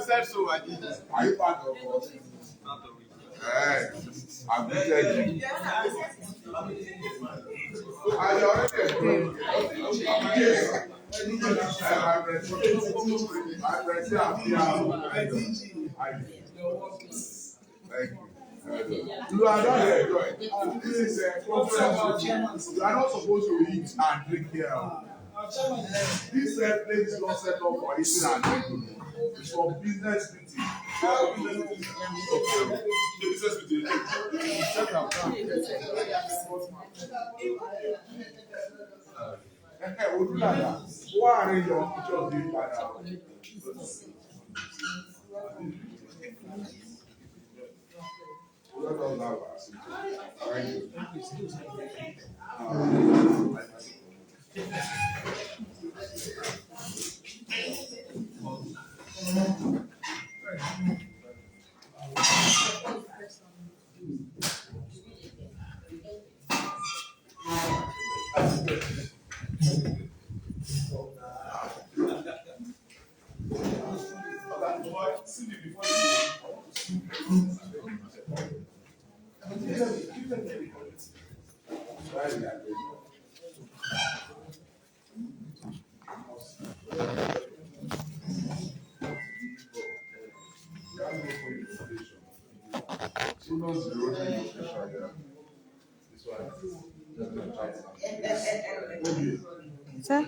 said so, I did. Are you part of us? I'm good. Thank you. You are not here. This is a conference. You are not supposed to eat and drink here. This place is not set up for eating and drinking. It's for business meeting. Business meeting. Who are your pictures? Let us have our seat. Thank Sir?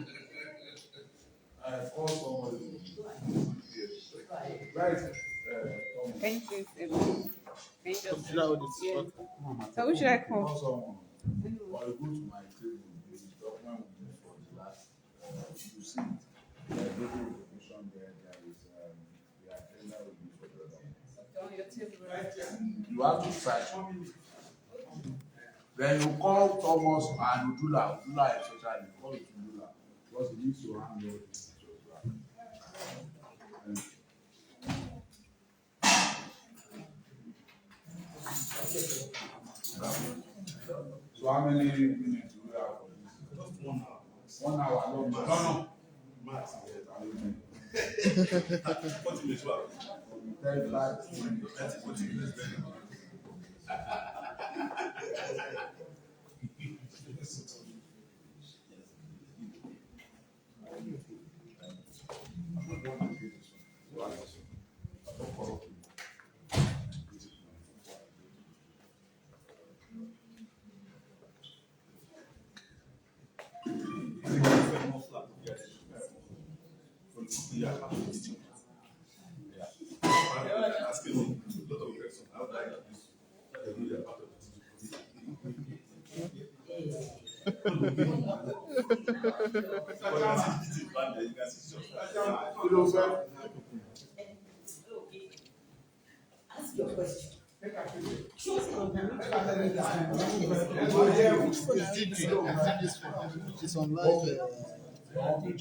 Thank you. So who should I call? Or go to my table, the document will be for the last. You see, the information there is the agenda will be for the document. You have to search. Then you call Thomas and Udula. Udula especially, call it Udula. Because he needs to handle this. So how many minutes do we have for this? Just 1 hour. 1 hour. No. Max. 40 minutes. 40 minutes. Ask your question.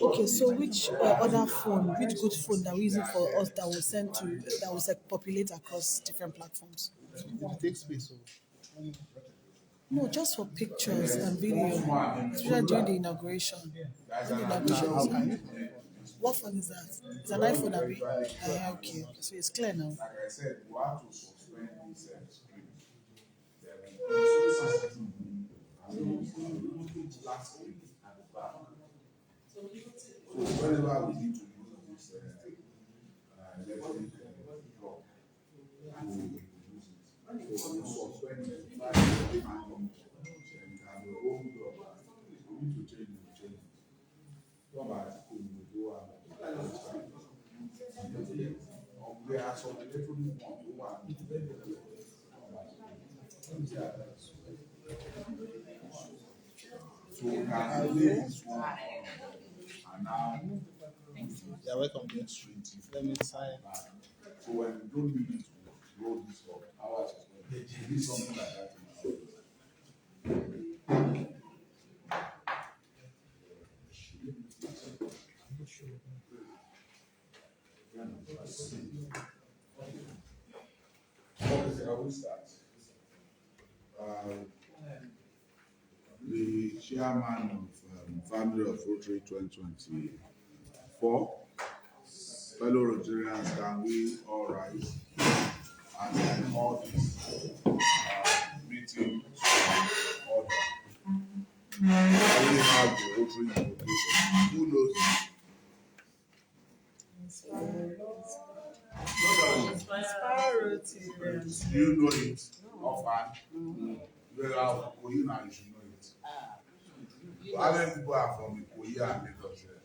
Okay, so which other phone, which good phone that we're using for us that will send to, that will populate across different platforms? It takes space. No, just for pictures and video, especially during the inauguration. What phone is that? It's an iPhone, okay, so it's clear now. Like I said, you have to suspend this screen. Last screen at the back. So whenever we need to use this electric block, we will use it. So you suspend it, and we have the whole block. We need to change it. There are some electronic ones who are so we can delay this one and now you're welcome to street. Let me sign. So when we don't need it to roll this up, ours is going to be something like that I will start. The chair chairman of Family of Rotary 2024. Fellow Rotarians, can we all rise and then all this meeting to order? We have the Rotary inauguration. Who knows? Rotarians. Do you know it? Offhand? Well, Ikoyi now you should know it. How many people are from Ikoyi and Lagos here?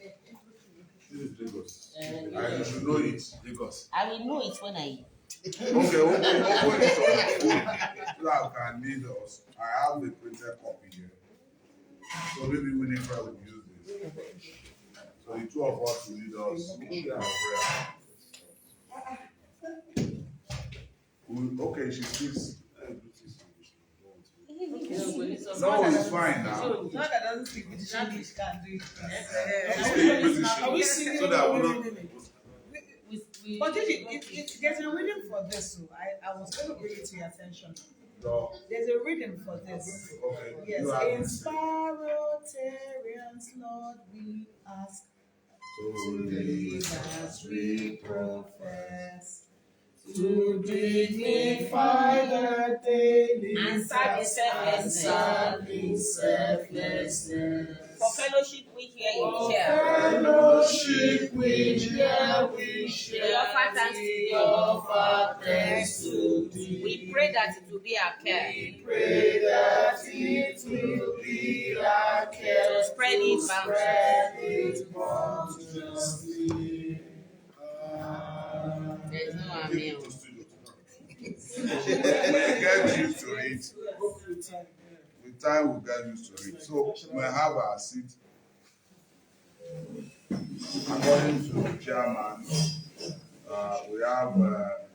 This is Lagos. And you should know it, Lagos. I will know it when I. Okay, open it on the phone so that can lead us. I have the printed copy here. So maybe Winifred will use this. So the two of us will lead us in our prayer. Okay, she speaks. No, it's fine now. So now that doesn't speak British English can't do it. Are we singing? So that we don't. But there's a reading for this, so I was going to bring it to your attention. No. There's a reading for this. Okay. Yes, inspire Rotarians, Lord, we ask to live as we profess, to dignify the daily And selflessness. For fellowship we hear you share. Fellowship which here we share. We offer thanks to thee. We pray that it will be our care. We pray that it will be our care To spread it bounteously. There's no amen. We get used to it. With time, we get used to it. So we have our seat. According to the chairman, we have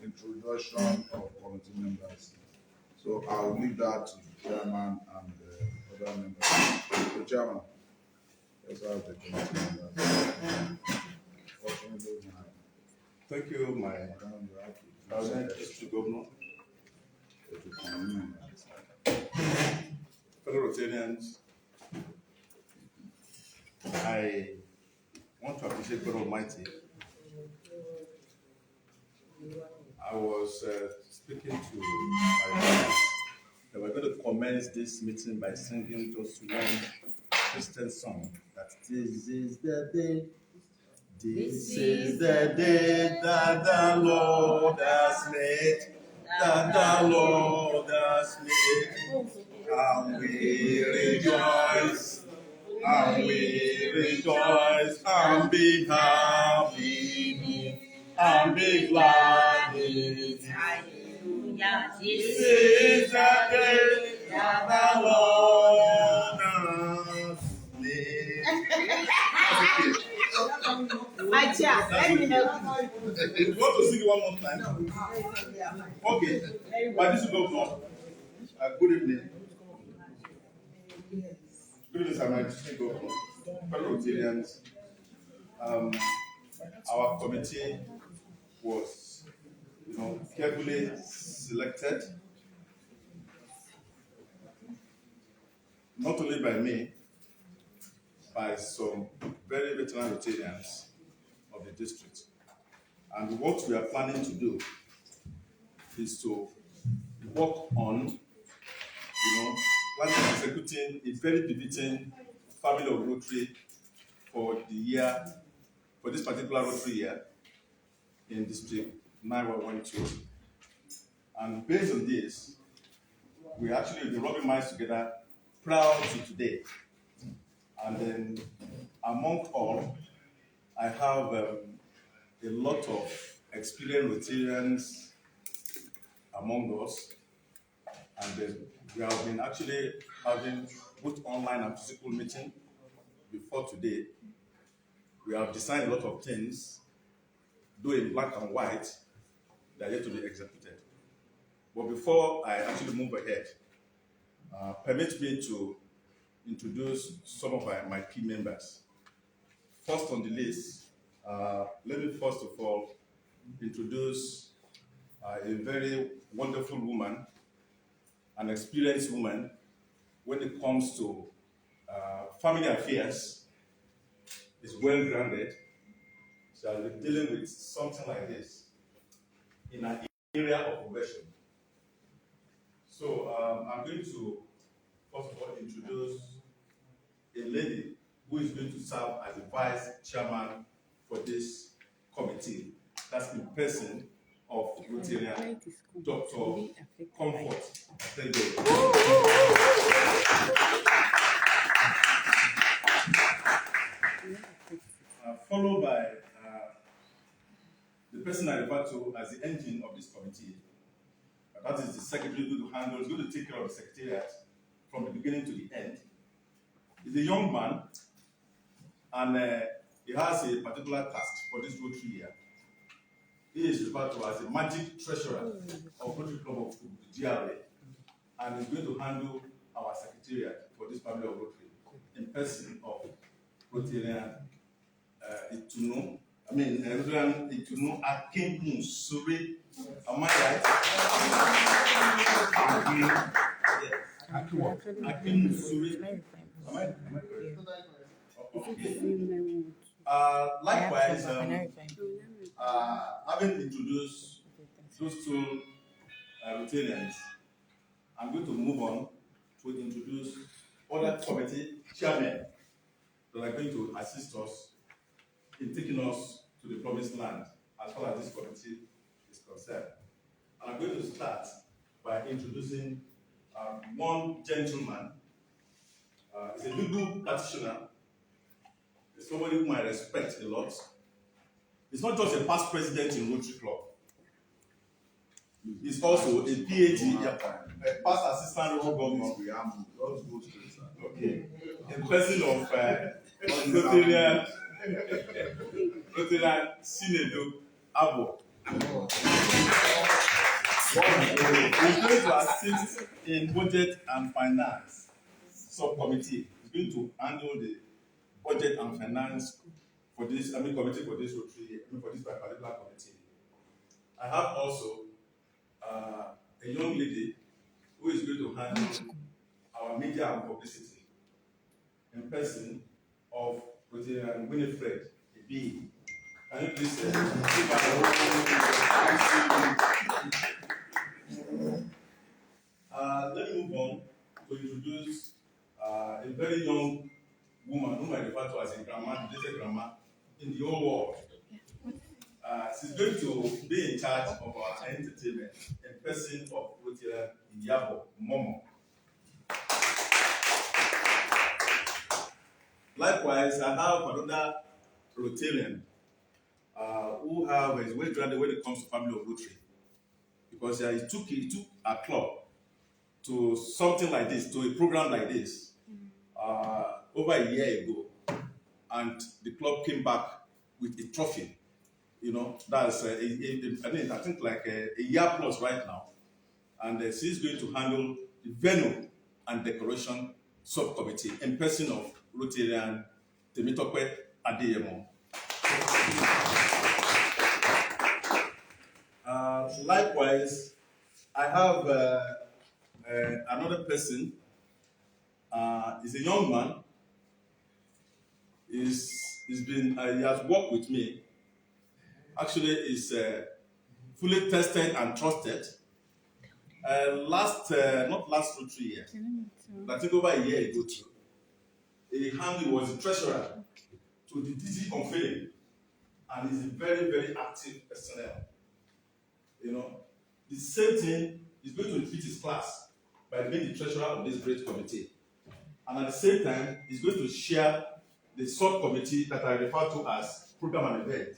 introduction of committee members. So I'll leave that to the chairman and the other members. The chairman, let's have the committee members. Thank you, my District Governor, fellow Rotarians. I want to appreciate God Almighty. I was speaking to my friends that we're going to commence this meeting by singing just one Christian song. That this is the day. This is the day that the Lord has made, that the Lord has made, and we rejoice, and be happy, and be glad in it. Hallelujah. This is the day that the Lord has made. My chair, let me help You want to sing it one more time? Okay. By this governor, good evening. Good evening, sir, my district governor, fellow Rotarians. Our committee was, carefully selected, not only by me, by some very veteran Rotarians of the district. And what we are planning to do is to work on, planning and executing a very befitting Family of Rotary for this particular Rotary year in District 9112. And based on this, we actually will be rubbing minds together prior to today. And then among all, I have a lot of experienced Rotarians among us. And then we have been actually having both online and physical meeting before today. We have designed a lot of things, though in black and white, they are yet to be executed. But before I actually move ahead, permit me to introduce some of my key members. First on the list, let me first of all introduce a very wonderful woman, an experienced woman when it comes to family affairs is well grounded. So I'll be dealing with something like this in an area of progression. So I'm going to first of all introduce a lady who is going to serve as the vice chairman for this committee. That's in person of Rotarian Dr. Comfort. Thank you. Followed by the person I refer to as the engine of this committee. That is the secretary who's going to handle, is going to take care of the secretariat from the beginning to the end. He's a young man, and he has a particular task for this Rotary year. He is referred to as the magic treasurer of Rotary Club of GRA, and is going to handle our secretariat for this Family of Rotary in person of Rotarian Rotarian Akin Suri. Am I right? Akin Suri. Am I correct? Okay. Likewise, having introduced those two Rotarians, I'm going to move on to introduce other committee chairmen that are going to assist us in taking us to the promised land as far as this committee is concerned. And I'm going to start by introducing one gentleman. He's a legal practitioner. He's somebody whom I respect a lot. He's not just a past president in Rotary Club. He's also a PhD, a past assistant Rotary governor. Okay. In person of Rotarian Sinedo Abo. He's going to assist in budget and finance subcommittee. He's going to handle the budget and finance for this, committee for this Rotary, for this particular committee. I have also a young lady who is going to handle our media and publicity in person of Rotarian Winifred B. Can you please give let me move on to introduce a very young woman whom I refer to as a grandma, the grandma in the whole world. She's going to be in charge of our entertainment in person of Rotarian Yabo Momo. Likewise, I have another Rotarian who is well grounded when it comes to Family of Rotary, because he took a club to something like this, to a program like this, over a year ago, and the club came back with a trophy. You know, that's I think like a year plus right now, and she's going to handle the venue and decoration subcommittee in person of Rotarian Femi Adenekan. Likewise, I have another person. He's a young man. He has worked with me. Actually, he's fully tested and trusted. Not last Rotary year, but I think over a year ago too. He was the treasurer to the DG convening, and he's a very, very active personnel. You know, the same thing is going to repeat his class by being the treasurer of this great committee. And at the same time, he's going to share the subcommittee that I refer to as program and event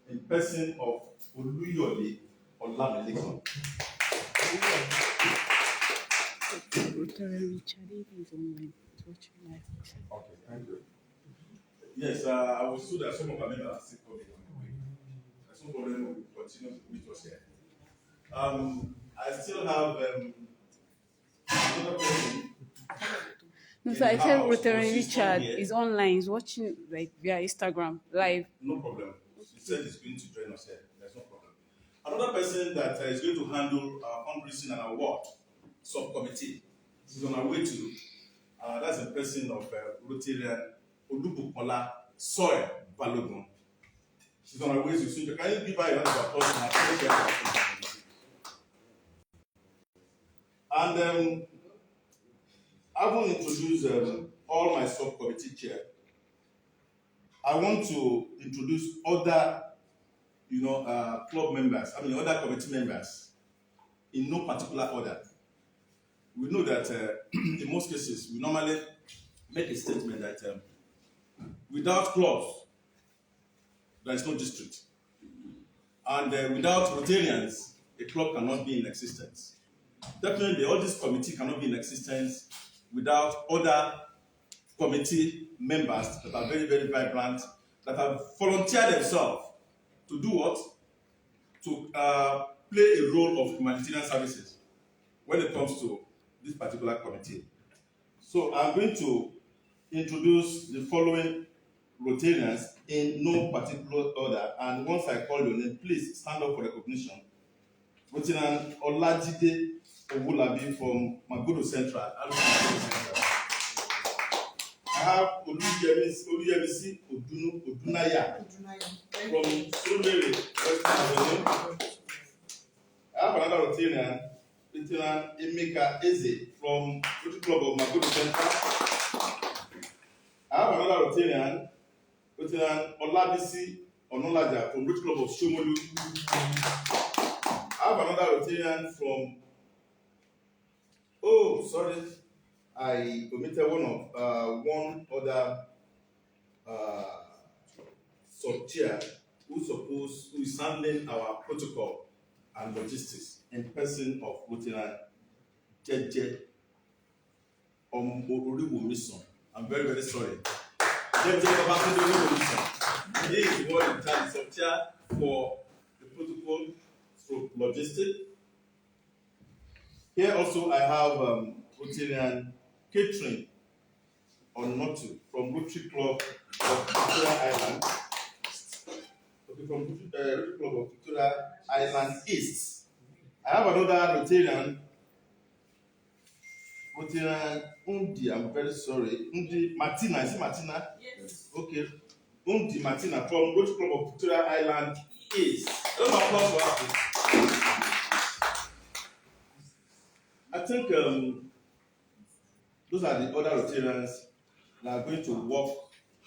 in person of Oluyole Olamilekon. Okay, thank you. Yes, I was told that some of our members are still coming on the way. There's no problem, we will continue to meet us here. I still have another person. No, so I said Rotary Richard is online. He's watching like via Instagram live. No problem. He said he's going to join us here. There's no problem. Another person that is going to handle fundraising and award subcommittee is on our way to, That's the person of Rotarian Olubukola Soy Balogun. She's on her way to Sunjo. Can you give her a round of applause? And having introduced all my subcommittee chair, I want to introduce other, club members. Other committee members, in no particular order. We know that in most cases, we normally make a statement that without clubs, there is no district. And without Rotarians, a club cannot be in existence. Definitely, all this committee cannot be in existence without other committee members that are very, very vibrant, that have volunteered themselves to do what? To play a role of humanitarian services when it comes to this particular committee. So I'm going to introduce the following Rotarians in no particular order, and once I call your name, please stand up for recognition. Rotarian Olajide Owulabi from Magodo Central. I have Oluyemisi Odunaya from Surulere, Western Avenue. I have another Rotarian, Rotarian Emeka Eze from Rotary Club of Magodo Central. I have another Rotarian, Rotarian Olabisi Onolaja from Rotary Club of Shomolu. I have another Rotarian from, I omitted one other sub-chair who is handling our protocol and logistics in person of Rotarian Jeje Omoriwomison. I'm very, very sorry. Jeje Omoriwomison. He is the one in charge, sub-chair for the protocol stroke logistics. Here also I have Rotarian Catering on Notu from Rotary Club of Victoria Island. Okay, from Rotary Club of Victoria Island East. I have another Rotarian Undi, I'm very sorry. Undi Martina, is it Martina? Yes. Okay. Undi Martina from Rotary Club of Victoria Island East. A lot of applause for her. I think those are the other Rotarians that are going to work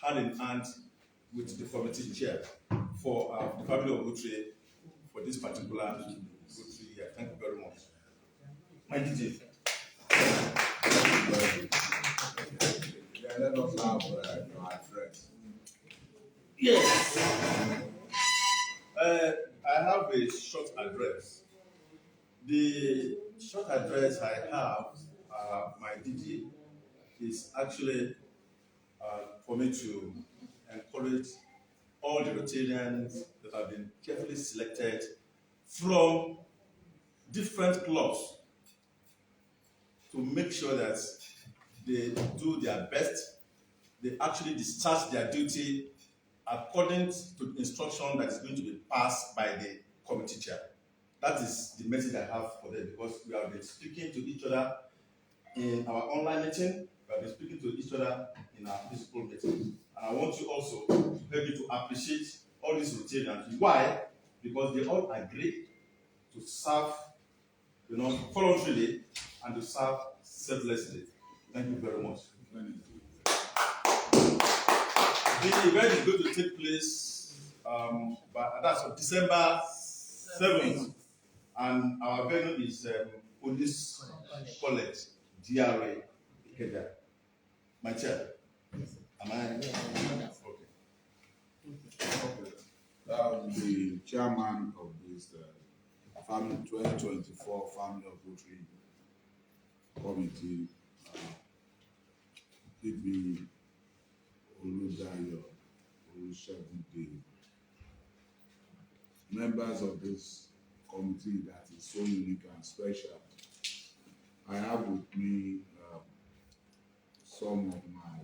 hand in hand with the committee chair for the Family of Rotary for this particular Rotary year. Thank you very much. My DJ. Let us have your address. Yes. I have a short address. The short address I have, my DG, is actually for me to encourage all the Rotarians that have been carefully selected from different clubs to make sure that they do their best, they actually discharge their duty according to the instruction that is going to be passed by the committee chair. That is the message I have for them, because we have been speaking to each other in our online meeting, we have been speaking to each other in our physical meeting. And I want you also to help me to appreciate all these Rotarians. Why? Because they all agree to serve, voluntarily and to serve selflessly. Thank you very much. The event is going to take place that's on December 7th, and our venue is Police College, DRA, Ikeja. My chair. Am I? Okay. The chairman of this Family 2024 Family of Rotary Committee, PB Oludayo Olusegunde. Members of this committee that is so unique and special. I have with me some of my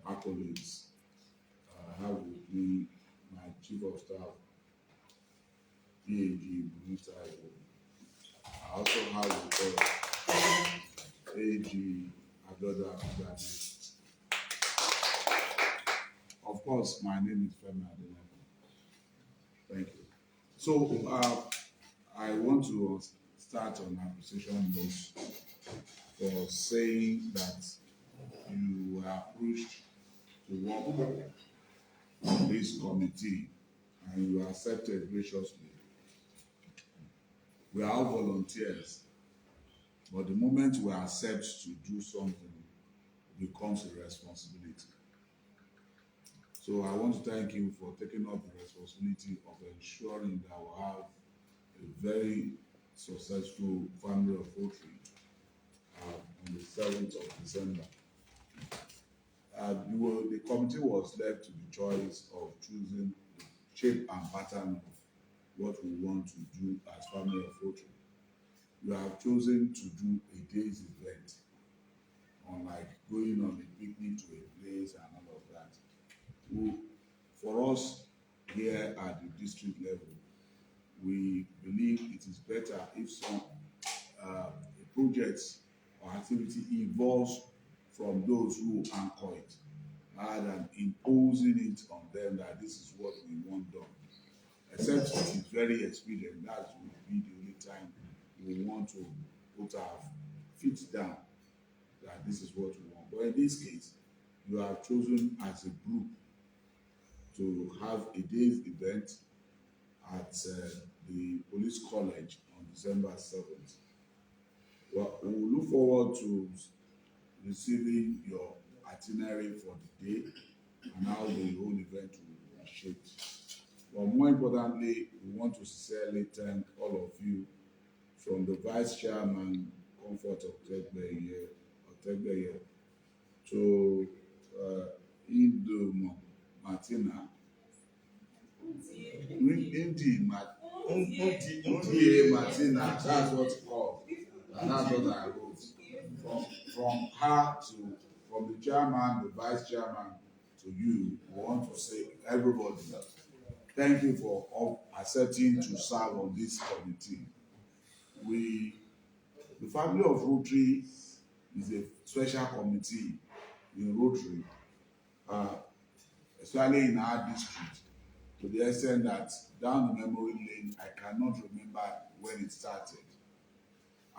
accolades. I have with me my Chief of Staff, PAG Bunita. I also have with us AG Adoda. Of course, my name is Femi Adenekan. Thank you. So I want to start on appreciation notes for saying that you were approached to work on this committee and you accepted graciously. We are all volunteers, but the moment we accept to do something, it becomes a responsibility. So I want to thank you for taking up the responsibility of ensuring that we have a very successful Family of Rotary on the 7th of December. The committee was left to the choice of choosing the shape and pattern of what we want to do as Family of Rotary. We have chosen to do a day's event, unlike going on a picnic to a place and all of that. For us here at the district level, we believe it is better if some projects or activity evolves from those who anchor it, rather than imposing it on them that this is what we want done. Except it is very expedient, that will be the only time we want to put our feet down that this is what we want. But in this case, you have chosen as a group to have a day's event at the police college on December 7th. Well, we will look forward to receiving your itinerary for the day and how the whole event will be shaped. But more importantly, we want to sincerely thank all of you, from the Vice Chairman, Comfort of Tegbeye, to Indo Martina, Martina, that's what it's called. And that's what I wrote. From her to, from the chairman, the vice chairman, to you, we want to say, everybody, thank you for all accepting to serve on this committee. The Family of Rotary is a special committee in Rotary, especially in our district, to the extent that down the memory lane, I cannot remember when it started.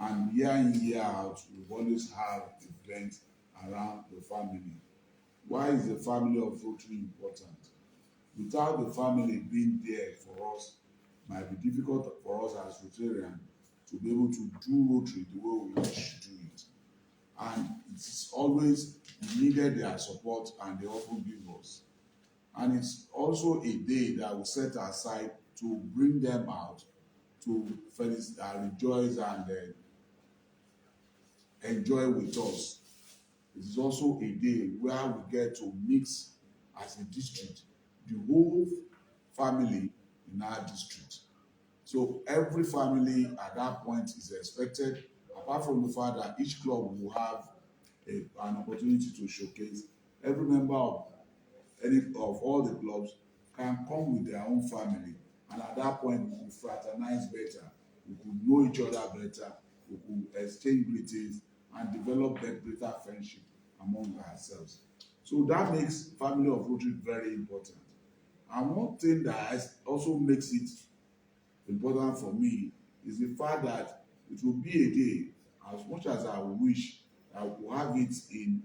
And year in, year out, we always have events around the family. Why is the Family of Rotary important? Without the family being there for us, it might be difficult for us as Rotarians to be able to do Rotary the way we wish to do it. And it's always needed their support, and they often give us. And it's also a day that we set aside to bring them out to rejoice and enjoy with us. It is also a day where we get to mix as a district, the whole family in our district. So every family at that point is expected, apart from the fact that each club will have an opportunity to showcase. Every member of all the clubs can come with their own family, and at that point we could fraternize better, we could know each other better, we could exchange greetings and develop that greater friendship among ourselves. So that makes Family of Rotary very important. And one thing that also makes it important for me is the fact that it will be a day, as much as I wish I will have it in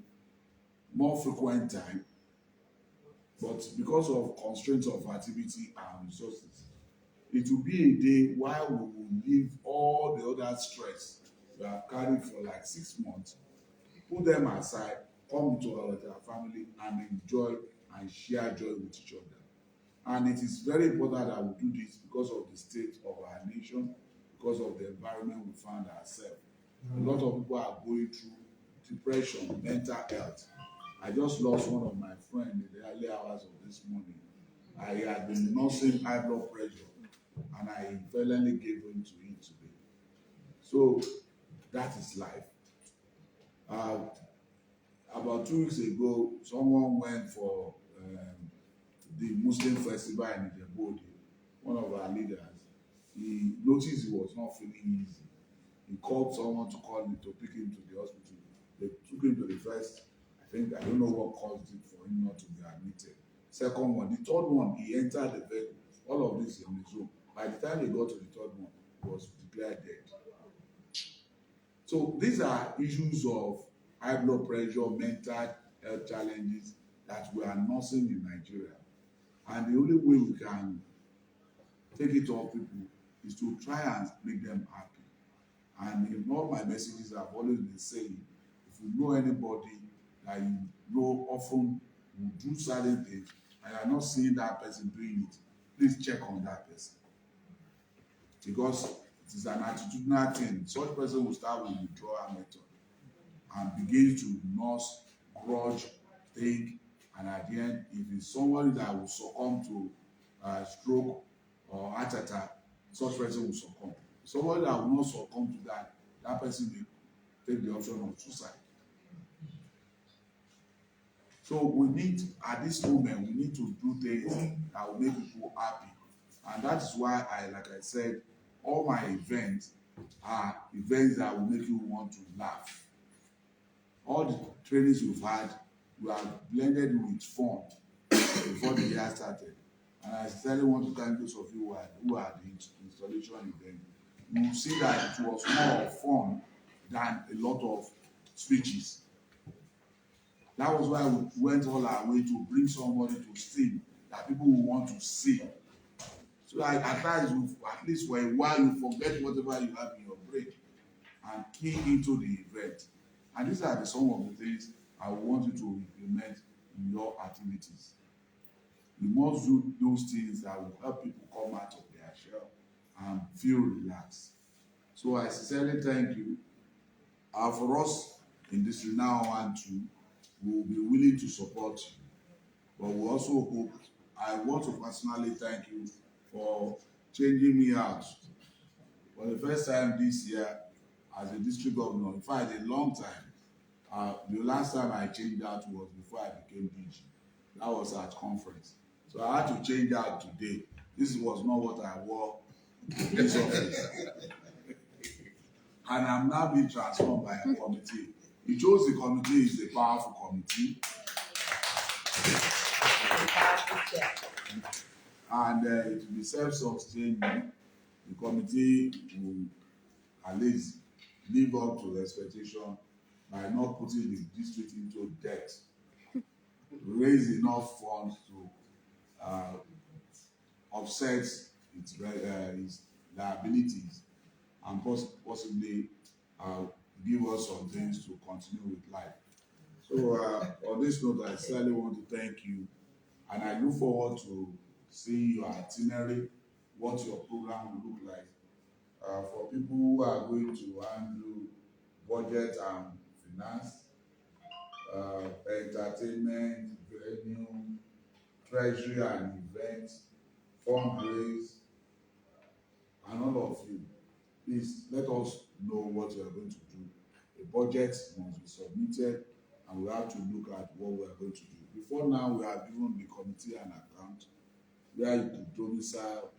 more frequent time, but because of constraints of activity and resources, it will be a day while we will leave all the other stress we have carried for like 6 months, put them aside, come to our family and enjoy and share joy with each other. And it is very important that we do this because of the state of our nation, because of the environment we find ourselves. A lot of people are going through depression, mental health. I just lost one of my friends in the early hours of this morning. I had been nursing high blood pressure, and I violently gave in to it today. So that is life. About 2 weeks ago, someone went for the Muslim festival in Ijebu. One of our leaders, he noticed he was not feeling easy. He called someone to call him to pick him to the hospital. They took him to the first. I don't know what caused it for him not to be admitted. Second one, the third one, he entered the vehicle. All of this on his own. By the time he got to the third one, he was declared dead. So these are issues of high blood pressure, mental health challenges that we are nursing in Nigeria. And the only way we can take it off people is to try and make them happy. And in all my messages, I've always been saying, if you know anybody that you know often will do certain things, and you're not seeing that person doing it, please check on that person. Because it is an attitudinal thing. Such person will start with withdrawal method and begin to nurse, grudge, think, and at the end, if it's somebody that will succumb to stroke or heart attack, such person will succumb. Somebody that will not succumb to that, that person will take the option of suicide. So we need, at this moment, we need to do things that will make people happy. And that is why like I said, all my events are events that will make you want to laugh. All the trainings we've had, we have blended with fun before the year started. And I sincerely want to thank those of you who are the installation event. You will see that it was more fun than a lot of speeches. That was why we went all our way to bring somebody to sing that people will want to see. So I advise you, at least for a while, you forget whatever you have in your brain and key into the event. And these are some of the things I want you to implement in your activities. You must do those things that will help people come out of their shell and feel relaxed. So I sincerely thank you. For us in District now 1 and 2, we will be willing to support you. But we also hope, I want to personally thank you for changing me out. For the first time this year, as a district governor, in fact, a long time. The last time I changed out was before I became DG. That was at conference. So I had to change out today. This was not what I wore in this office. And I'm now being transformed by a committee. It shows the committee is a powerful committee. And it will be self-sustaining. The committee will at least live up to the expectation by not putting the district into debt, raise enough funds to offset its liabilities, and possibly give us some things to continue with life. So on this note, I certainly want to thank you, and I look forward to seeing your itinerary, what your program will look like. For people who are going to handle budget and finance, entertainment, venue, treasury and events, fundraise, and all of you, please let us know what you are going to do. A budget must be submitted, and we have to look at what we are going to do. Before now, we have given the committee an account where you could domicile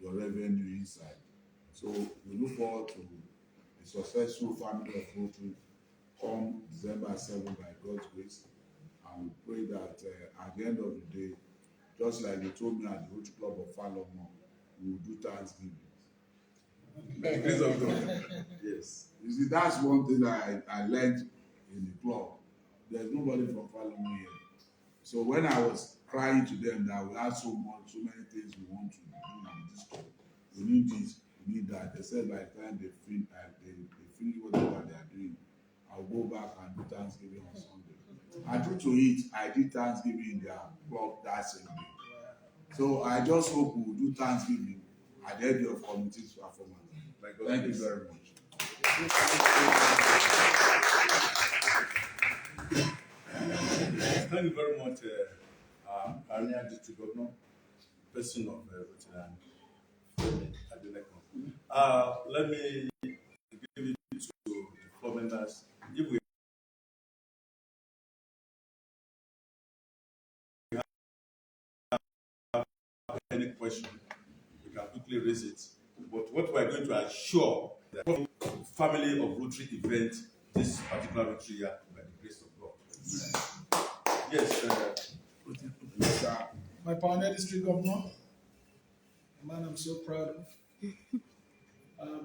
your revenue inside. So we look forward to a successful Family of Rotary come December 7 by God's grace. And we pray that at the end of the day, just like they told me at the Rotary Club of Fallomo, we will do Thanksgiving. By the grace of God. Yes. You see, that's one thing that I learned in the club. There's nobody from Fallomo here. So when I was crying to them that we have so many things we want to do in this club, we need this, we need that. They said by the time they finish whatever they are doing, I'll go back and do Thanksgiving on Sunday. And true to it, I did Thanksgiving in their club that same day. So I just hope we will do Thanksgiving at the end of committee's performance. Thank you very much. Thank you very much, Rtn District Governor, person of Rtn Femi Adenekan. Let me give it to the floor members. If we have any question, we can quickly raise it. But what we are going to assure the Family of Rotary event this particular Rotary year, we Yes, My Pioneer District Governor, a man I'm so proud of,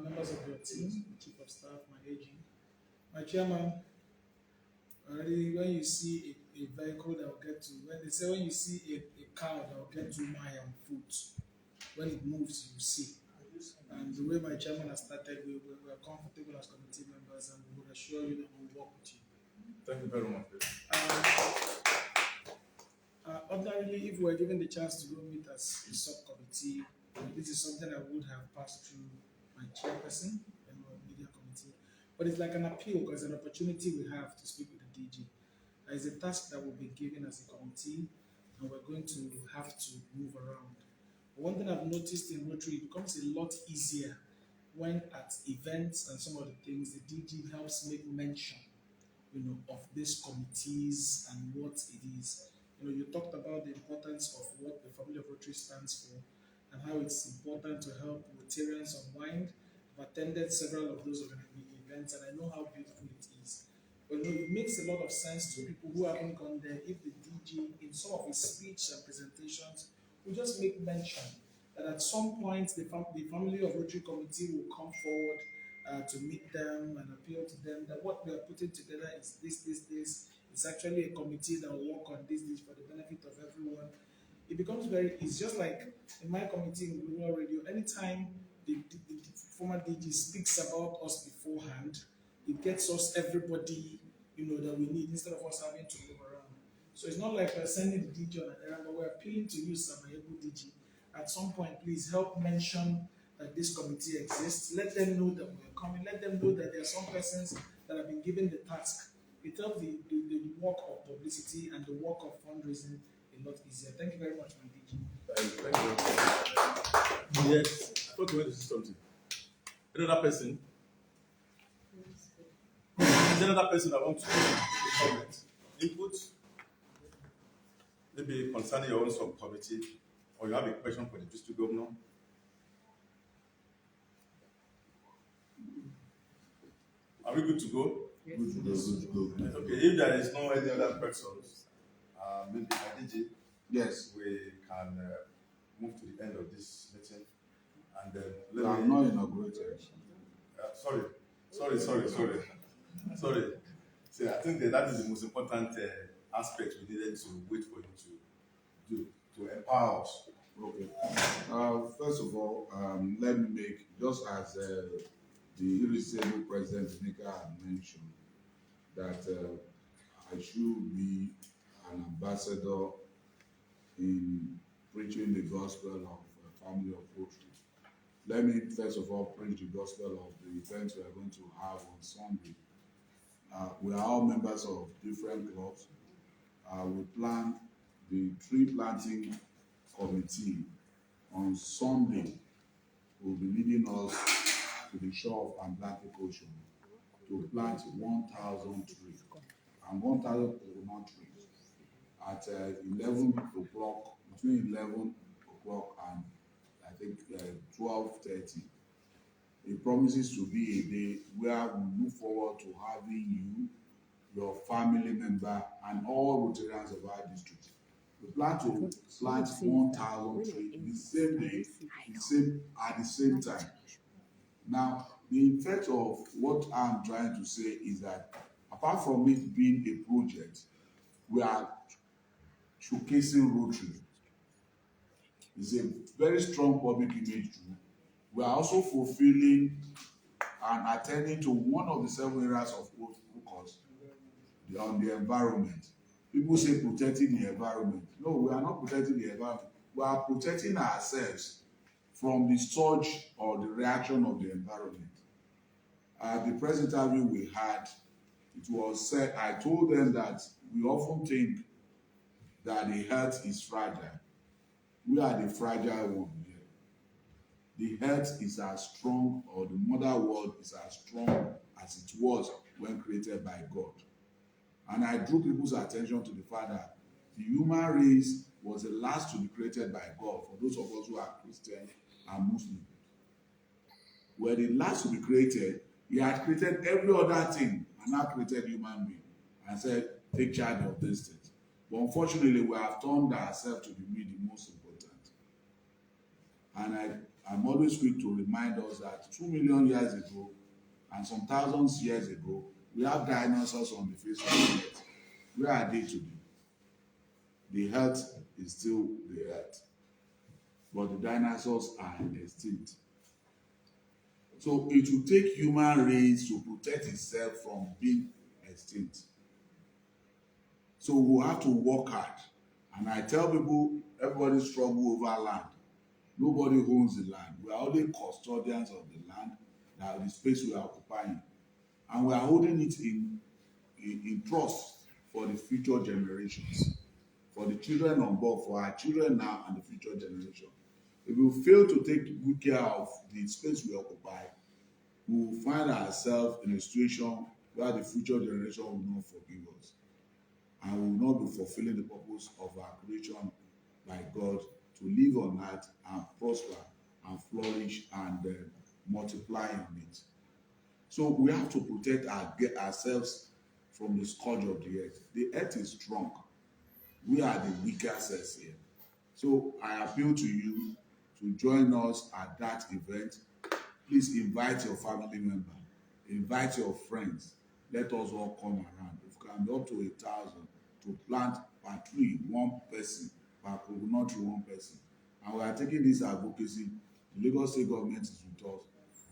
members of your team, Chief of Staff, my AG, my Chairman. Already, when you see a vehicle that will get to, when they say when you see a car that will get to mile on foot, when it moves, you see. And the way my chairman has started, we are comfortable as committee members, and we will assure you that we will work with you. thank you very much. Ordinarily, if we were given the chance to go meet as a subcommittee, this is something I would have passed through my chairperson and our media committee. But it's like an appeal because it's an opportunity we have to speak with the DG. It's a task that we've been given as a committee, and we're going to have to move around. But one thing I've noticed in Rotary, it becomes a lot easier when at events and some of the things, the DG helps make mention, of these committees and what it is. You talked about the importance of what the Family of Rotary stands for and how it's important to help Rotarians unwind. I've attended several of those events and I know how beautiful it is. But it makes a lot of sense to people who haven't gone there if the DG, in some of his speech and presentations, will just make mention that at some point the Family of Rotary Committee will come forward to meet them and appeal to them that what we are putting together is this. It's actually a committee that will work on this for the benefit of everyone. It becomes it's just like in my committee in rural radio, anytime the former DG speaks about us beforehand, it gets us everybody, that we need instead of us having to move around. So it's not like we're sending the DG on an errand, but we're appealing to you, Samayebu DG. At some point, please help mention that this committee exists. Let them know that we're coming. Let them know that there are some persons that have been given the task. It helps the work of publicity and the work of fundraising a lot easier. Thank you very much, my DG. Thank you. Yes. Okay, wait, this is something. Another person? Is another person that wants to comment? Input? Maybe concerning your own subcommittee, or you have a question for the district governor? Are we good to go? Yes. Good to go. Okay, if there is no any other persons, maybe IDG, Yes. we can move to the end of this meeting. And then We are not inaugurated. Sorry. See, I think that is the most important aspect we needed to wait for you to do, to empower us. Okay. First of all, let me make, just as the irresistible President Adenekan had mentioned, that I should be an ambassador in preaching the gospel of Family of Rotary. Let me first of all preach the gospel of the event we are going to have on Sunday. We are all members of different clubs. We plan the tree planting committee on Sunday. Will be leading us to the shore of Atlantic Ocean to plant 1,000 trees and 1,000 coconut trees at 11 o'clock, between 11 o'clock and I think 12:30. It promises to be a day where we look forward to having you, your family member, and all Rotarians of our district. We plan to plant 1,000 trees the same day, at the same time. Now, the effect of what I'm trying to say is that apart from it being a project, we are showcasing Rotary. It's a very strong public image too. We are also fulfilling and attending to one of the 7 areas of focus on the environment. People say protecting the environment. No, we are not protecting the environment. We are protecting ourselves from the surge or the reaction of the environment. At the press interview we had, it was said, I told them that we often think that the health is fragile. We are the fragile one here. The health is as strong, or the mother world is as strong as it was when created by God. And I drew people's attention to the fact that the human race was the last to be created by God, for those of us who are Christian and Muslim. Were the last to be created, he had created every other thing and now created human being and said, take charge of these things. But unfortunately, we have turned ourselves to be the most important. And I'm always quick to remind us that 2 million years ago and some thousands years ago, we have dinosaurs on the face of the earth. Where are they today? The earth is still the earth, but the dinosaurs are extinct. So it will take human race to protect itself from being extinct. So we have to work hard. And I tell people, everybody struggle over land. Nobody owns the land. We are only custodians of the land, that the space we are occupying. And we are holding it in trust for the future generations, for the children on board, for our children now and the future generation. If we fail to take good care of the space we occupy, we will find ourselves in a situation where the future generation will not forgive us, and we will not be fulfilling the purpose of our creation by God to live on earth and prosper and flourish and multiply on it. So we have to protect ourselves from the scourge of the earth. The earth is strong. We are the weaker cells here. So I appeal to you to join us at that event. Please invite your family member, invite your friends. Let us all come around. If we can be up to 1,000 to plant per tree, one person, per coconut tree, one person. And we are taking this advocacy. The Lagos State government is with us.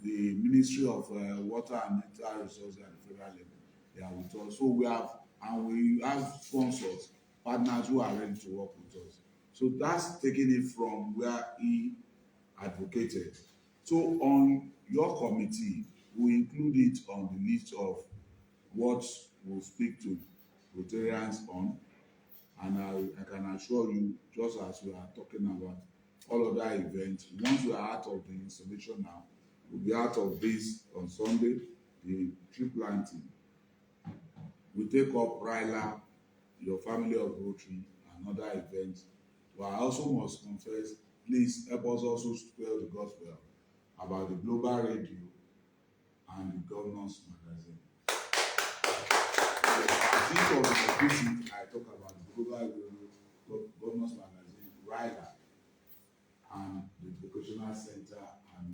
The Ministry of Water and Natural Resources at the federal level, they are with us. So we have sponsors, partners who are ready to work with us. So that's taking it from where he advocated. So on your committee, we include it on the list of what we'll speak to Rotarians on. And I can assure you, just as we are talking about all of that events, once we are out of the installation now, we'll be out of this on Sunday, the tree planting. We take up Ryla, your Family of Rotary, and other events. But I also must confess, please help us also spread the gospel about the Global Radio and the Governance Magazine. I think of the meeting I talk about the Global Radio, Governance Magazine, Ryla, and the Educational Center, and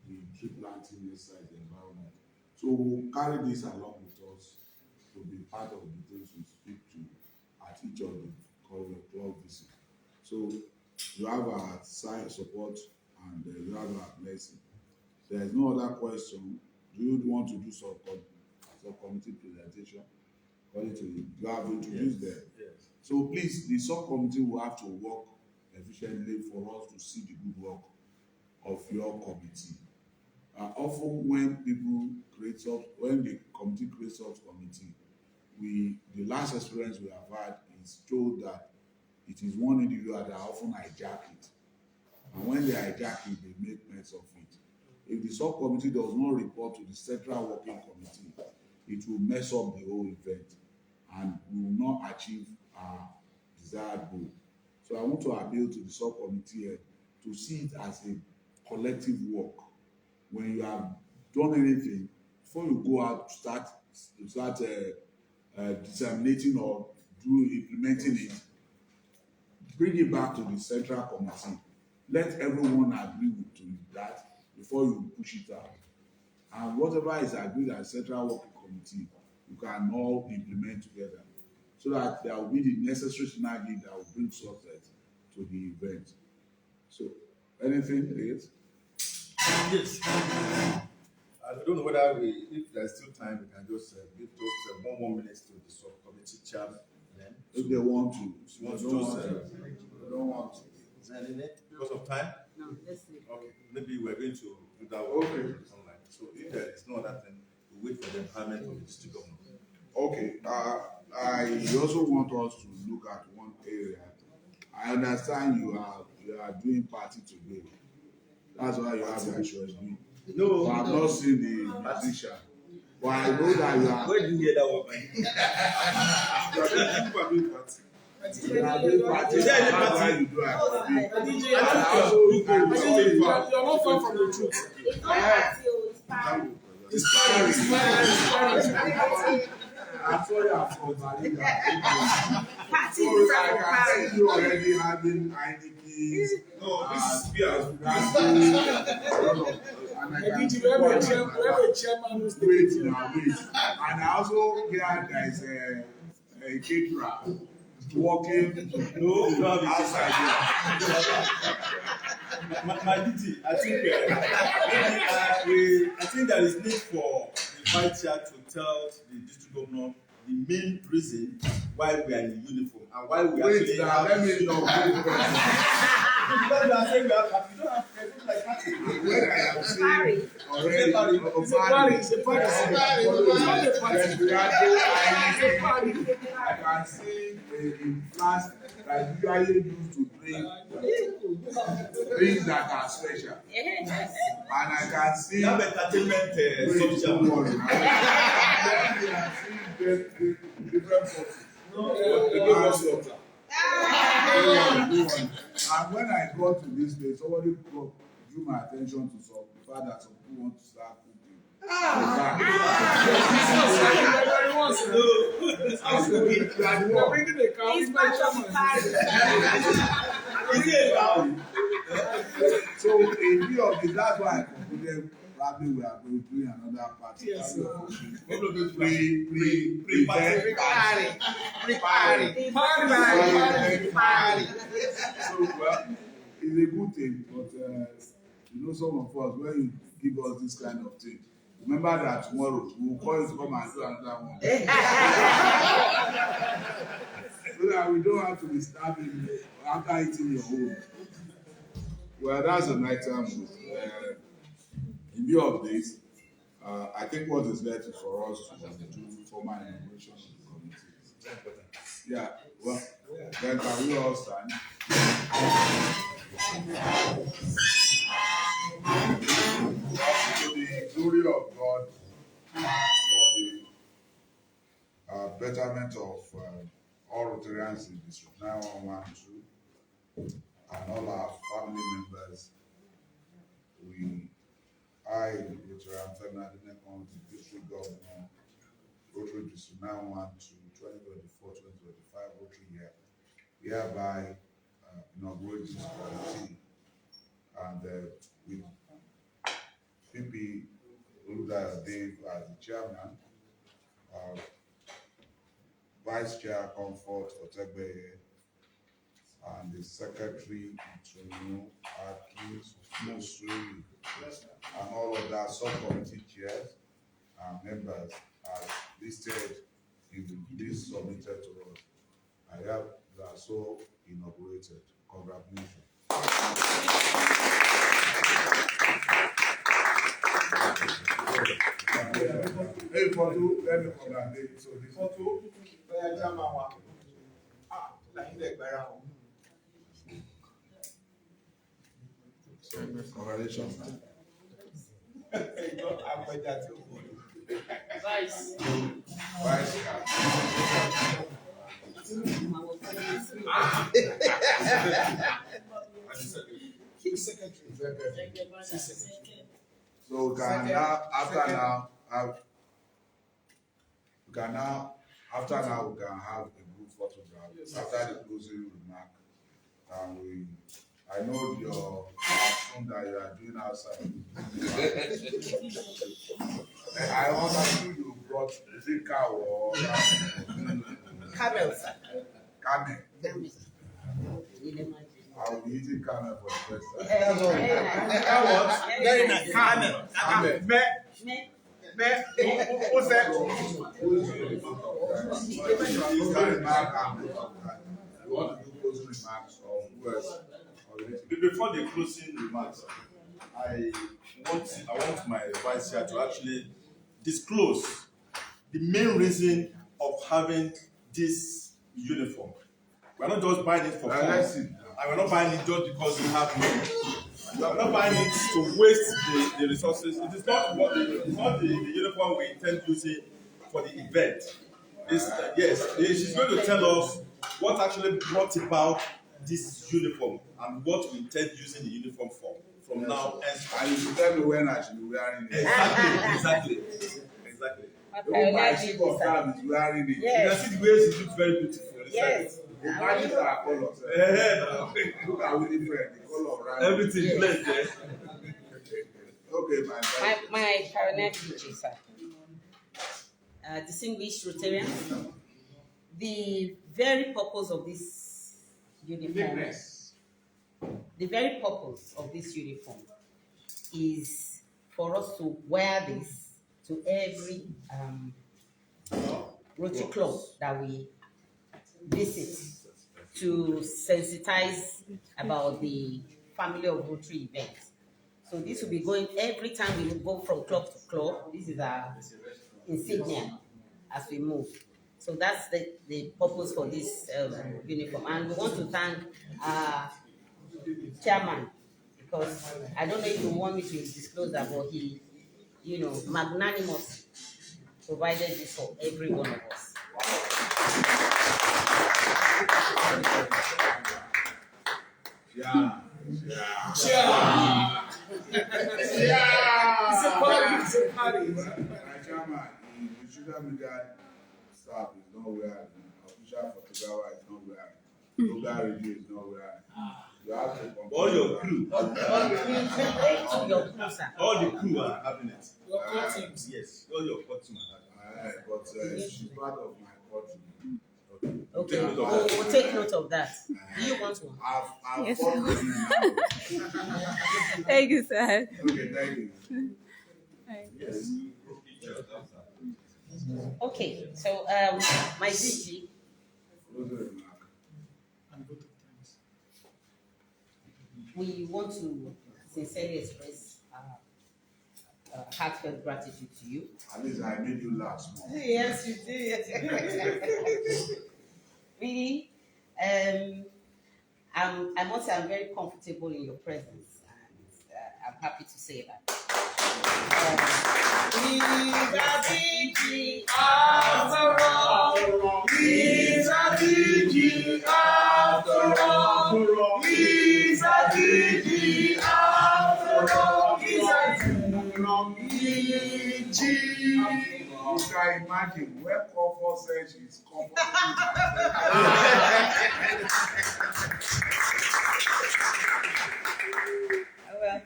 the tree planting inside the environment. So we'll carry this along with us to be part of the things we speak to at each of the club visits. So you have our side support and you have our blessing. There is no other question. Do you want to do subcommittee presentation? You have introduced them. Yes. So please, the subcommittee will have to work efficiently for us to see the good work of your committee. Often when people when the committee creates subcommittee, the last experience we have had is told that it is one individual that often hijack it. And when they hijack it, they make mess of it. If the subcommittee does not report to the central working committee, it will mess up the whole event and we will not achieve our desired goal. So I want to appeal to the subcommittee here to see it as a collective work. When you have done anything, before you go out to start disseminating or implementing it, bring it back to the central committee. Let everyone agree to that before you push it out. And whatever is agreed at central working committee, you can all implement together, so that there will be the necessary synergy that will bring success to the event. So, anything else? Yes. I don't know whether if there's still time, we can just give those 1 more minute to the subcommittee chairman. If they want to. They don't want to. Is there any because of time? No, let's leave. Okay, maybe we're going to do that one. Okay. Online. So if there is no other thing, we wait for the empowerment of the district governor. Okay. I also want us to look at one area. I understand you are doing party today. That's why you have your HOSB. No, But I've not seen the musician. But I know that you are. Where did you hear that one? You are doing party. That's why you do it. You're not far from the truth. It's not party, it's party. It's fine. I'm sorry, I'm from Maria. Party So I can see you already having Heineken's. No, this is beer. And I can We see have one a chairman who's wait now, wait. And I also hear there is a caterer walking outside My DT, I think there is need for the vice chair to tell the district governor the main reason why we are in uniform and why we wait actually now, have let me know. Because you are saying we have party, you don't have present like party. When I am saying already, It's a party. It's a party. It's not a party. I can see in class that you are used to drink things that are special. And I can see You have entertainment social. Different forces. And when I got to this place, somebody drew my attention to the fact that some people want to start cooking. It's part of the party. So in view of this, that's why I concluded probably we are going to do another party. Yes, sir. Party. So well, it's a good thing, but you know, some of us when you give us this kind of thing, remember that tomorrow we will call you to come and do another one. So that we don't have to be starving after eating your own. Well, that's a nighttime move. In view of this, I think what is left is for us to do formal inauguration of the committee. Yeah, well, then can we all stand? To the glory of God for the betterment of all Rotarians in District 9112 and all our family members. I, Rtn Femi Adenekan, the District Governor, Rotary District 9112, 2024-2025 Rotary year, hereby inaugurate this committee, and with PP Dave as the chairman, Vice Chair Comfort Otegbeye, and the Secretary Itunu Akins Musri, and all of that subcommittee chairs and members as listed in the list submitted to us. I have that so inaugurated. Congratulations. Hey, photo, let me congratulate. So the photo, congratulations. Vice. Vice. So we can now, after now, we can have a group photograph after the closing remark. And I know your assume that you are doing outside. I understood you brought, is it cow or Camel, sir. camel? I will be eating camel for the first time. Very nice. Camel. Who's that? You want to do closing remarks or words? Before the closing remarks, I want my vice chair to actually disclose the main reason of having this uniform. We're not just buying it for fun. And we're not buying it just because we have money. We're not buying it to waste the resources. It is not the uniform we intend using for the event. She's going to tell us what actually brought about this uniform and what we intend using the uniform for from now. And you should tell me when I should be wearing it. Exactly. Even my chief of staff is wearing it. Yes. You can see the way she looks very beautiful. Yes. The matches are colors. Look at Winifred, the color of right. Everything Yes. blends there. Okay, My coronet teacher, sir. Distinguished Rotarians, the very purpose of this uniform, is for us to wear this to every Rotary club that we visit to sensitize about the Family of Rotary events. So this will be going every time we go from club to club. This is our insignia as we move. So that's the purpose for this uniform. And we want to thank our chairman, because I don't know if you want me to disclose that, but he, magnanimous provided this for every one of us. Yeah. It's a party. My chairman, the social media staff is not wearing. Official photographer is not wearing. Local radio is not wearing. You have to All your crew. All the crew are having it. Your core teams. Yes, all your core team are having it. but she's part of my country. Okay, we'll take note of that. Do you want one? I've Yes. fought with him now. Thank you, sir. Okay, thank you. Yes. Okay, so my DG, Those are the mark. And vote of thanks. we want to sincerely express heartfelt gratitude to you. At least I made you laugh small. Yes, you did. Really, I must say I'm very comfortable in your presence, and I'm happy to say that. He's a DG after all. He's a DG after all. He's a DG after all. He's a DG. You can imagine where comfort says she's comfortable. Well,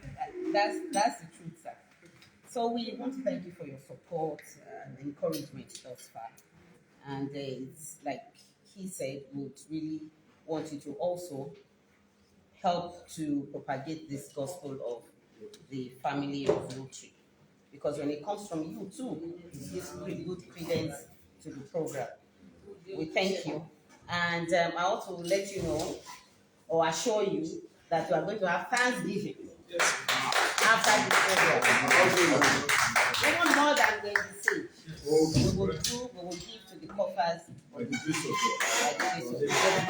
that's the truth, sir. So we want to thank you for your support and encouragement thus far. And it's like he said, we would really want you to also help to propagate this gospel of the Family of Rotary. Because when it comes from you too, it gives pretty good credence to the program. We thank you. And I also let you know or assure you that we are going to have Thanksgiving after the program. Even more than when we say. We will give to the coffers. By the grace of God.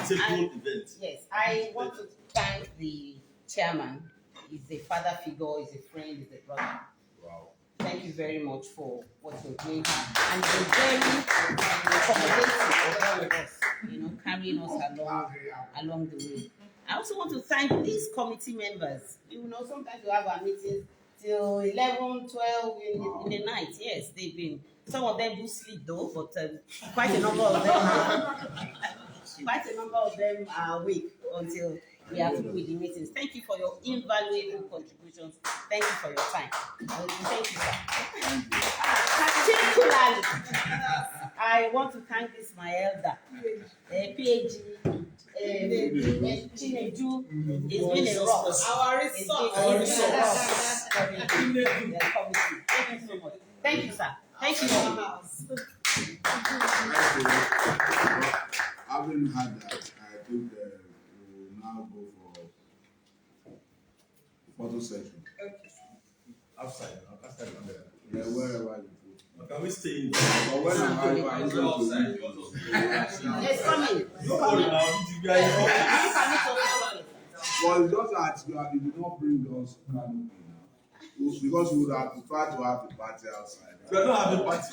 It's a cool event. Yes, I want to thank the chairman. He's a father figure, he's a friend, he's a brother. Wow. Thank you very much for what you're doing. And you're very accommodating of all of us, carrying us along the way. I also want to thank these committee members. Sometimes we have our meetings till 11, 12 in the night. Yes, they've been. Some of them do sleep though, but quite a number of them are awake until we have to do the meetings. Thank you for your invaluable contributions. Thank you for your time. Thank you, sir. Particularly, I want to thank my elder, PhD. Chinedu, it's been a rock. Our resource. Thank you so much. Thank you, sir. Thank you. Having had that, I think we will now go for photo session. Outside. Wherever you go. Can we stay in? But when I'm outside, It's coming. No worry now. well, it's just that you did not bring us canopy now. Because we would have preferred to have the party outside. We are not having party.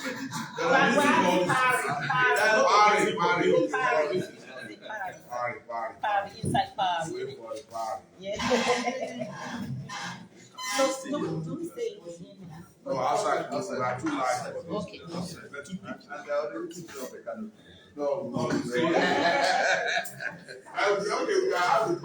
Party. Inside party. Wait for the party. Yeah. So don't stay. No, outside. We are too light for this. Okay. No, no. Okay, we are having